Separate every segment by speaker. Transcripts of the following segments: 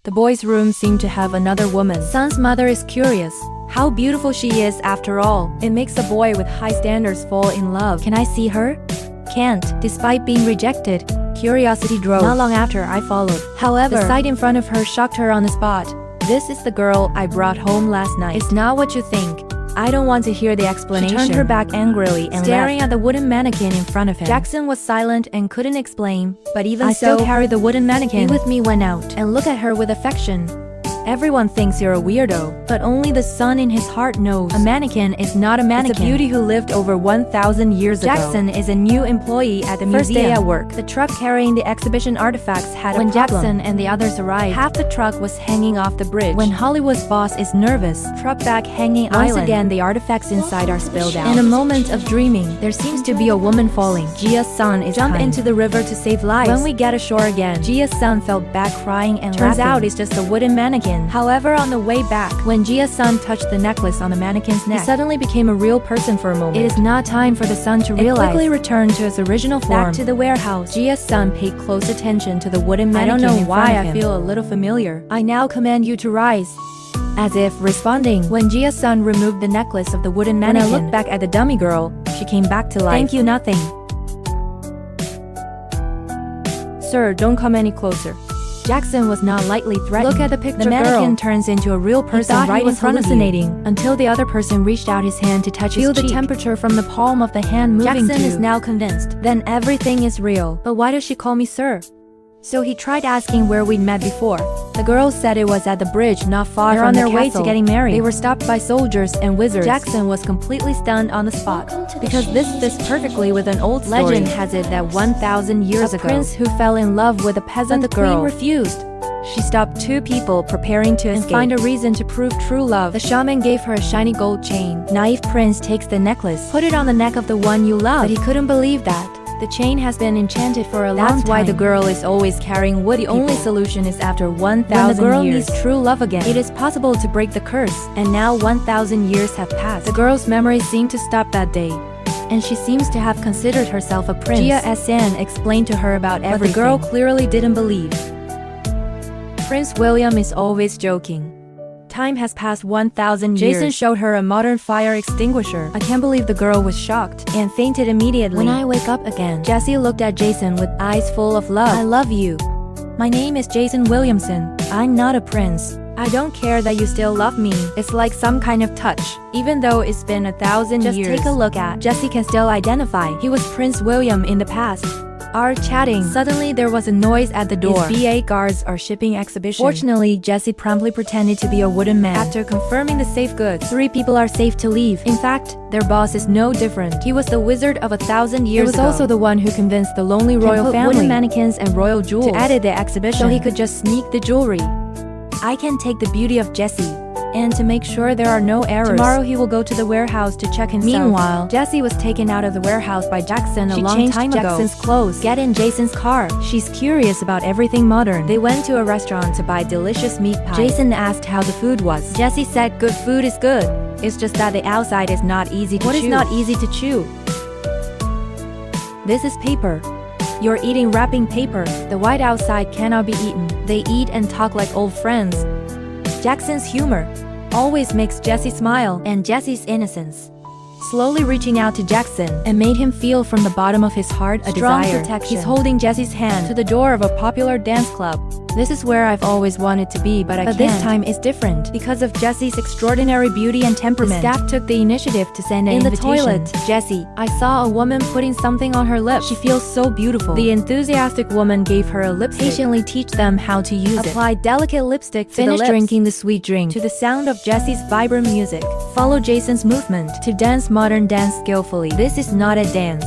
Speaker 1: The boys' room seemed to have another woman. Sun's mother is curious. How beautiful she is after all. It makes a boy with high standards fall in love. Can I see her? Can't. Despite being rejected, curiosity drove. Not long after, I followed. However, the sight in front of her shocked her on the spot. This is the girl I brought home last night. It's not what you think. I don't want to hear the explanation. She turned her back angrily and staring left. At the wooden mannequin in front of him. Jackson was silent and couldn't explain, but even I still carried the wooden mannequin. He with me went out and looked at her with affection. Everyone thinks you're a weirdo, but only the son in his heart knows. A mannequin is not a mannequin. It's a beauty who lived over 1,000 years ago. Jackson is a new employee at the museum. First day at work, the truck carrying the exhibition artifacts had a problem. When Jackson and the others arrived, half the truck was hanging off the bridge. When Hollywood's boss is nervous, truck back hanging once island. Again, the artifacts inside are spilled out. In a moment of dreaming, there seems to be a woman falling. Gia's son is jumped into the river to save lives. When we get ashore again, Gia's son fell back crying and turns out it's just a wooden mannequin. However, on the way back, when Gia's son touched the necklace on the mannequin's neck, he suddenly became a real person for a moment. It is not time for the son to realize. It quickly returned to its original form. Back to the warehouse, Gia's son paid close attention to the wooden mannequin. I don't know why I feel a little familiar. I now command you to rise. As if responding, when Gia's son removed the necklace of the wooden mannequin, when I looked back at the dummy girl, she came back to life. Thank you, nothing. Sir, don't come any closer. Jackson was not lightly threatened. Look at the picture. The mannequin turns into a real person right in front of you, until the other person reached out his hand to touch his cheek. Feel the temperature from the palm of the hand moving. Jackson is now convinced. Then everything is real. But why does she call me sir? So he tried asking where we'd met before. The girls said it was at the bridge not far from the castle. They're on their way to getting married. They were stopped by soldiers and wizards. Jackson was completely stunned on the spot, because this fits perfectly with an old story. Legend has it that 1,000 years ago, a prince who fell in love with a peasant girl. Queen refused. She stopped two people preparing to escape and find a reason to prove true love. The shaman gave her a shiny gold chain. Naive prince takes the necklace, put it on the neck of the one you love. But he couldn't believe that. The chain has been enchanted for a long time. That's why the girl is always carrying wood. The only solution is after 1,000 years. When the girl needs true love again, it is possible to break the curse. And now 1,000 years have passed. The girl's memories seem to stop that day, and she seems to have considered herself a prince. Gia San explained to her about everything, but the girl clearly didn't believe. Prince William is always joking. Time has passed 1,000 years. Jason showed her a modern fire extinguisher. I can't believe the girl was shocked and fainted immediately. When I wake up again, Jessie looked at Jason with eyes full of love. I love you. My name is Jason Williamson. I'm not a prince. I don't care that you still love me. It's like some kind of touch. Even though it's been 1,000 years. Just take a look at. Jessie can still identify. He was Prince William in the past. Are chatting. Suddenly there was a noise at the door. His BA guards are shipping exhibition. Fortunately, Jessie promptly pretended to be a wooden man. After confirming the safe goods, 3 people are safe to leave. In fact, their boss is no different. He was the wizard of 1,000 years ago. He was also the one who convinced the lonely royal family wooden mannequins and royal jewels to edit the exhibition so he could just sneak the jewelry. I can take the beauty of Jessie. And to make sure there are no errors, tomorrow he will go to the warehouse to check himself. Meanwhile, Jessie was taken out of the warehouse by Jackson a long time ago. Jackson's clothes. Get in Jason's car. She's curious about everything modern. They went to a restaurant to buy delicious meat pie. Jason asked how the food was. Jessie said good food is good. It's just that the outside is not easy to chew. What is not easy to chew? This is paper. You're eating wrapping paper. The white outside cannot be eaten. They eat and talk like old friends. Jackson's humor always makes Jessie smile, and Jessie's innocence slowly reaching out to Jackson and made him feel from the bottom of his heart a strong desire. Protection. He's holding Jessie's hand to the door of a popular dance club. This is where I've always wanted to be, but I can't. This time is different because of Jessie's extraordinary beauty and temperament. The staff took the initiative to send an invitation. In the toilet, Jessie, I saw a woman putting something on her lips. She feels so beautiful. The enthusiastic woman gave her a lipstick. Patiently teach them how to use it. Apply delicate lipstick to the lips. Finish drinking the sweet drink to the sound of Jessie's vibrant music. Follow Jason's movement to dance modern dance skillfully. This is not a dance.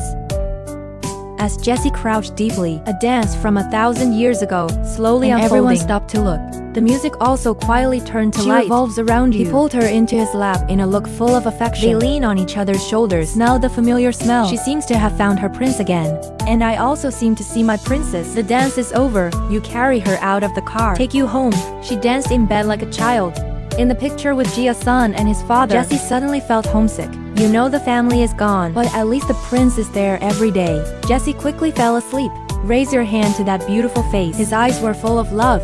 Speaker 1: As Jessie crouched deeply, a dance from 1,000 years ago, slowly unfolding. Everyone stopped to look. The music also quietly turned to light. She revolves around you. He pulled her into his lap in a look full of affection. They lean on each other's shoulders, smell the familiar smell. She seems to have found her prince again. And I also seem to see my princess. The dance is over. You carry her out of the car. Take you home. She danced in bed like a child. In the picture with Gia's son and his father, Jessie suddenly felt homesick. You know the family is gone, but at least the prince is there every day. Jessie quickly fell asleep. Raise your hand to that beautiful face. His eyes were full of love.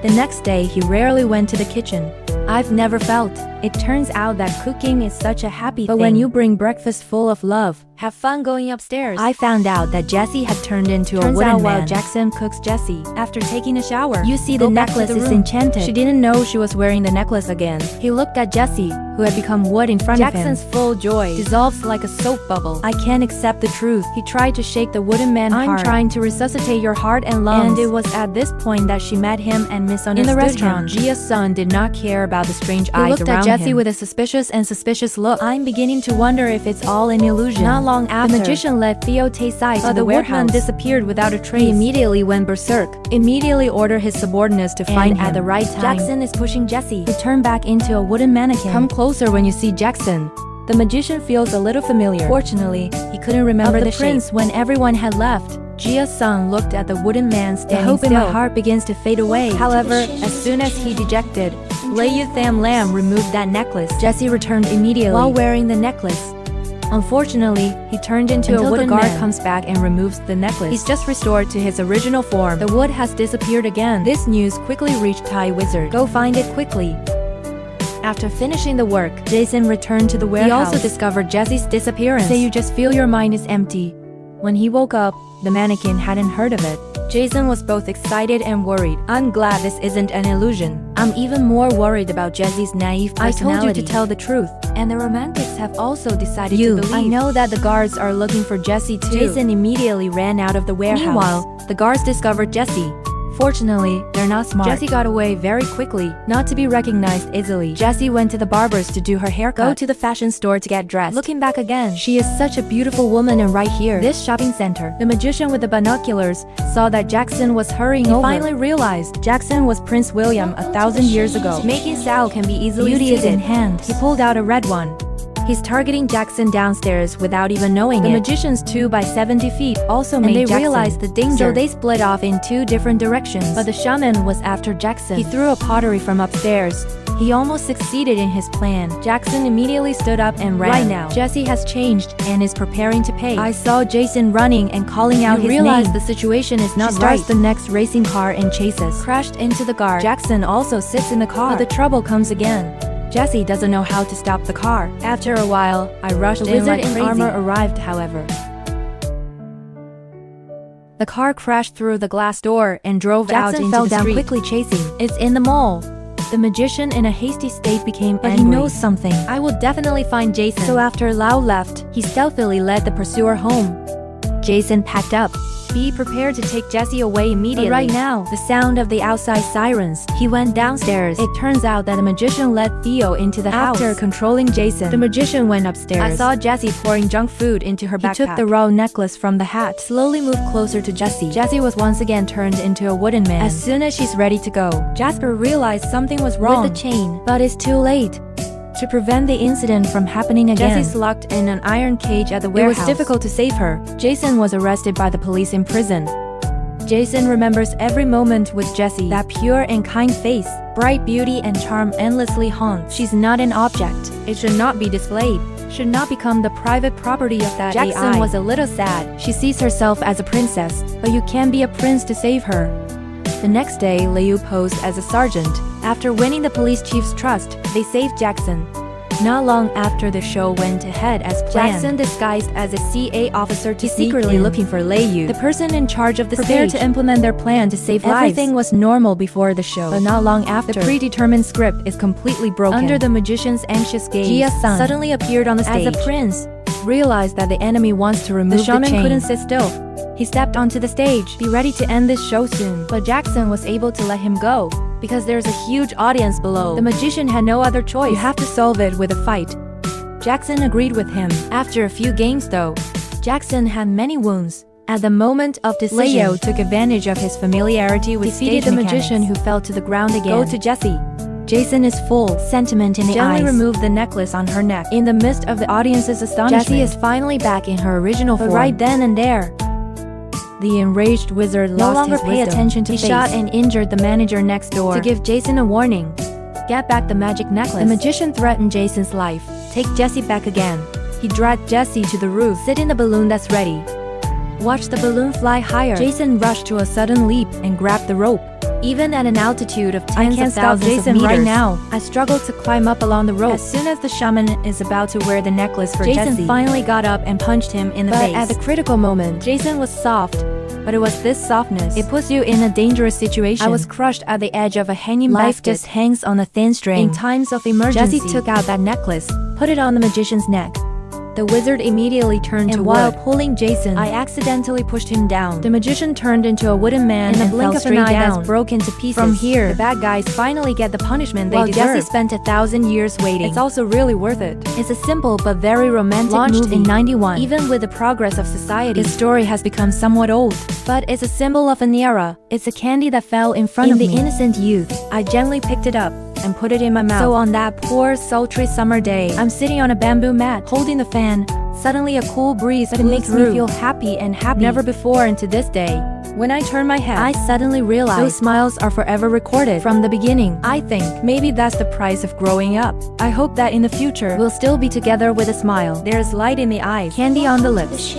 Speaker 1: The next day, he rarely went to the kitchen. I've never felt. It turns out that cooking is such a happy thing. But when you bring breakfast full of love, have fun going upstairs. I found out that Jessie had turned into a wooden man. While Jackson cooks Jessie, after taking a shower, you see the necklace is enchanted. She didn't know she was wearing the necklace again. He looked at Jessie, who had become wood in front of him. Jackson's full joy dissolves like a soap bubble. I can't accept the truth. He tried to shake the wooden man hard. I'm trying to resuscitate your heart and lungs. And it was at this point that she met him and misunderstood him. In the restaurant, Gia's son did not care about the strange eyes around him. He looked at Jessie with a suspicious look. I'm beginning to wonder if it's all an illusion. Not long after, the magician let Theo take sight to the warehouse. The woodman disappeared without a trace. He immediately went berserk. Immediately ordered his subordinates to find him at the right time. Jackson is pushing Jessie, who turned back into a wooden mannequin. Come closer when you see Jackson. The magician feels a little familiar. Fortunately, he couldn't remember the prince when everyone had left. Gia's son looked at the wooden man standing still. The hope in my heart begins to fade away. However, as soon as he dejected, loveyou365d removed that necklace. Jessie returned immediately while wearing the necklace. Unfortunately, he turned into a wooden man. The guard comes back and removes the necklace. He's just restored to his original form. The wood has disappeared again. This news quickly reached Thai Wizard. Go find it quickly. After finishing the work, Jason returned to the warehouse. He also discovered Jessie's disappearance. Say you just feel your mind is empty. When he woke up, the mannequin hadn't heard of it. Jason was both excited and worried. I'm glad this isn't an illusion. I'm even more worried about Jessie's naive personality. I told you to tell the truth, and the romantics have also decided to believe. I know that the guards are looking for Jessie too. Jason immediately ran out of the warehouse. Meanwhile, the guards discovered Jessie. Fortunately, they're not smart. Jessie got away very quickly, not to be recognized easily. Jessie went to the barber's to do her haircut. Go to the fashion store to get dressed. Looking back again, she is such a beautiful woman, and right here, this shopping center, the magician with the binoculars saw that Jackson was hurrying over. He finally realized Jackson was Prince William 1,000 years ago. Making style can be easily Beauty is in hand. He pulled out a red one. He's targeting Jackson downstairs without even knowing it. The magician's 2 by 70 feet also made Jackson. And they realized the danger, so they split off in 2 different directions. But the shaman was after Jackson. He threw a pottery from upstairs. He almost succeeded in his plan. Jackson immediately stood up and ran. Right now, Jessie has changed and is preparing to pay. I saw Jason running and calling out his name. Realized the situation is not right. She starts the next racing car and chases. Crashed into the guard. Jackson also sits in the car. But the trouble comes again. Jessie doesn't know how to stop the car. After a while, I rushed in like crazy. The wizard in armor arrived, however. The car crashed through the glass door and drove out into the street. Jackson fell down quickly chasing. It's in the mall. The magician in a hasty state became angry. But he knows something. I will definitely find Jason. So after Lau left, he stealthily led the pursuer home. Jason packed up. Be prepared to take Jessie away immediately. But right now, the sound of the outside sirens. He went downstairs. It turns out that the magician let Theo into the house. After controlling Jason, the magician went upstairs. I saw Jessie pouring junk food into her backpack. He took the raw necklace from the hat. Slowly moved closer to Jessie. Jessie was once again turned into a wooden man. As soon as she's ready to go, Jasper realized something was wrong with the chain. But it's too late. To prevent the incident from happening again, Jessie's locked in an iron cage at the warehouse. It was difficult to save her. Jason was arrested by the police in prison. Jason remembers every moment with Jessie. That pure and kind face, bright beauty and charm endlessly haunts. She's not an object. It should not be displayed. Should not become the private property of that AI. Jackson was a little sad. She sees herself as a princess, but you can't be a prince to save her. The next day, Liu posed as a sergeant. After winning the police chief's trust, they saved Jackson. Not long after, the show went ahead as planned. Jackson disguised as a CA officer to secretly looking for Liu, the person in charge of the stage, to implement their plan to save lives. Everything was normal before the show, but not long after, the predetermined script is completely broken. Under the magician's anxious gaze, Gia's son suddenly appeared on the stage. As a prince, realized that the enemy wants to remove the chain. The shaman couldn't sit still. He stepped onto the stage. Be ready to end this show soon. But Jackson was able to let him go, because there's a huge audience below. The magician had no other choice. You have to solve it with a fight. Jackson agreed with him. After a few games though, Jackson had many wounds. At the moment of decision, Leo took advantage of his familiarity with defeated the magician, who fell to the ground again. Go to Jessie. Jason is full sentiment in the eyes. Gently removed the necklace on her neck. In the midst of the audience's astonishment, Jessie is finally back in her original form. But right then and there, the enraged wizard no longer paid attention to He shot and injured the manager next door to give Jason a warning. Get back the magic necklace. The magician threatened Jason's life. Take Jessie back again. He dragged Jessie to the roof. Sit in the balloon that's ready. Watch the balloon fly higher. Jason rushed to a sudden leap and grabbed the rope. Even at an altitude of tens
Speaker 2: I
Speaker 1: of
Speaker 2: can't stop
Speaker 1: thousands
Speaker 2: Jason
Speaker 1: of meters,
Speaker 2: right now.
Speaker 1: I struggled to climb up along the rope.
Speaker 2: As soon as the shaman is about to wear the necklace for
Speaker 1: Jason
Speaker 2: Jessie,
Speaker 1: finally got up and punched him in the
Speaker 2: but
Speaker 1: face.
Speaker 2: at the critical moment, Jason was soft. But it was this softness.
Speaker 1: It puts you in a dangerous situation.
Speaker 2: I was crushed at the edge of a hanging
Speaker 1: Life
Speaker 2: basket.
Speaker 1: just hangs on a thin string.
Speaker 2: In times of emergency,
Speaker 1: Jessie took out that necklace, put it on the magician's neck.
Speaker 2: The wizard immediately turned to
Speaker 1: And while
Speaker 2: wood.
Speaker 1: pulling Jason,
Speaker 2: I accidentally pushed him down.
Speaker 1: the magician turned into a wooden man
Speaker 2: In a
Speaker 1: and
Speaker 2: blink
Speaker 1: fell
Speaker 2: of an
Speaker 1: straight
Speaker 2: eye,
Speaker 1: down.
Speaker 2: that's broken to pieces.
Speaker 1: From here,
Speaker 2: the bad guys finally get the punishment they
Speaker 1: while
Speaker 2: deserve.
Speaker 1: Jessie spent 1,000 years waiting.
Speaker 2: It's also really worth it.
Speaker 1: It's a simple but very romantic
Speaker 2: Launched
Speaker 1: movie.
Speaker 2: in 91.
Speaker 1: Even with the progress of society,
Speaker 2: Its story has become somewhat old.
Speaker 1: but it's a symbol of an era. It's a candy that fell in front of
Speaker 2: the
Speaker 1: me.
Speaker 2: innocent youth, I gently picked it up and put it in my mouth.
Speaker 1: So on that poor sultry summer day,
Speaker 2: I'm sitting on a bamboo mat, holding the fan. Suddenly a cool breeze that
Speaker 1: blew
Speaker 2: makes
Speaker 1: through.
Speaker 2: me feel happy and happy.
Speaker 1: Never before and to this day,
Speaker 2: When I turn my head,
Speaker 1: I suddenly realized
Speaker 2: those smiles are forever recorded.
Speaker 1: from the beginning.
Speaker 2: I think maybe that's the price of growing up. I hope that in the future,
Speaker 1: We'll still be together with a smile,
Speaker 2: there's light in the eyes.
Speaker 1: candy on the lips.